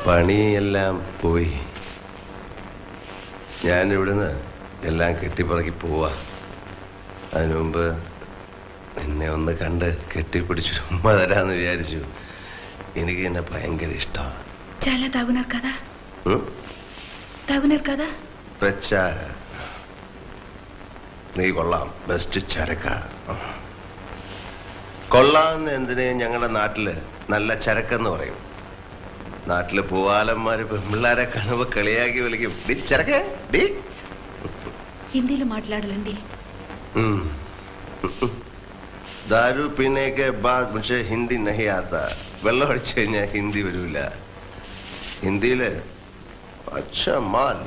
പണിയെല്ലാം പോയി. ഞാനിവിടുന്ന് എല്ലാം കെട്ടിപ്പറക്കി പോവാ. അതിനു മുമ്പ് നിന്നെ ഒന്ന് കണ്ട് കെട്ടിപ്പിടിച്ചു ഉമ്മ തരാന്ന് വിചാരിച്ചു. എനിക്ക് എന്നെ ഭയങ്കര ഇഷ്ടമാണ്. നീ കൊള്ളാം, ബെസ്റ്റ് ചരക്ക. കൊള്ളാന്ന് എന്തിനെ ഞങ്ങളുടെ നാട്ടില് നല്ല ചരക്കെന്ന് പറയും. നാട്ടില് പൂവാലന്മാര് പെമ്പിള്ളാരെ കാണുമ്പോ കളിയാക്കി വിളിക്കും, ഡി ചരക്ക ഡി. ഹിന്ദിയിലും മാట్లాടലുണ്ടേ? दारू पीने के बाद मुझे हिंदी नहीं आता. വെള്ളം അടിച്ചു കഴിഞ്ഞാൽ ഹിന്ദി വരൂല. ഹിന്ദിയില് അച്ഛ മാൽ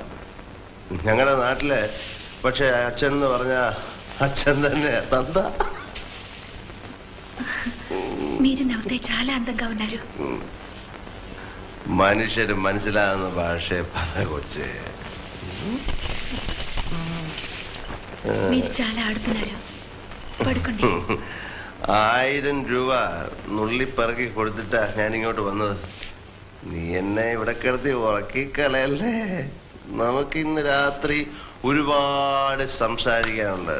ഞങ്ങളുടെ നാട്ടില്. പക്ഷെ അച്ഛൻ എന്ന് പറഞ്ഞ അച്ഛൻ തന്നെ തന്ത. മനുഷ്യര് മനസ്സിലാകുന്ന ഭാഷയെ പല കൊച്ച്. ₹1000 നുള്ളിപ്പറക്കി കൊടുത്തിട്ടാ ഞാനിങ്ങോട്ട് വന്നത്. നീ എന്നെ ഇവിടെ കിടത്തി ഉറക്കിക്കളയല്ലേ. നമുക്ക് ഇന്ന് രാത്രി ഒരുപാട് സംസാരിക്കാനുണ്ട്.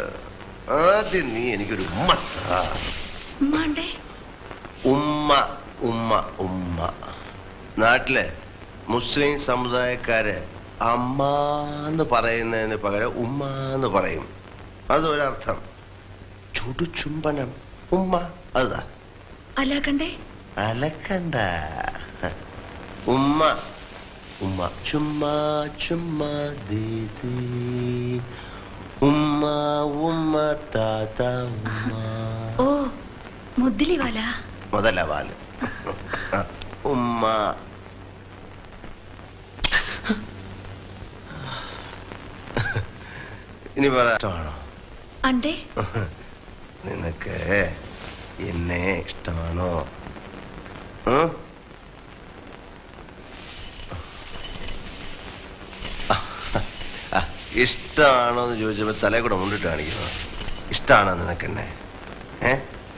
ആദ്യം നീ എനിക്കൊരു ഉമ്മ. ഉമ്മ ഉമ്മ ഉമ്മ. നാട്ടിലെ മുസ്ലിം സമുദായക്കാര് അമ്മ എന്ന് പറയുന്നതിന് പകരം ഉമ്മ എന്ന് പറയും. അതൊരർത്ഥം. ചുടുചുംബനം ഉമ്മ. അതാ അലക്കണ്ടേ? അലക്കണ്ട. ഉമ്മ ഉമ്മ. ചുമ്മാ ചുമ്മാ ദീദി ഉമ്മ ഉമ്മ താത്ത ഉമ്മ. ഓ മുദ്ദിലി വാല മുതല വാല് ഉമ്മ. ഇനി പറയാണോ? അണ്ടേ നിനക്ക് എന്നെ ഇഷ്ടമാണോ? ഇഷ്ടമാണോ എന്ന് ചോദിച്ചപ്പോ തലേ കൂടെ മുണ്ടിട്ട് കാണിക്കുന്നു. ഇഷ്ടമാണോ നിനക്ക് എന്നെ?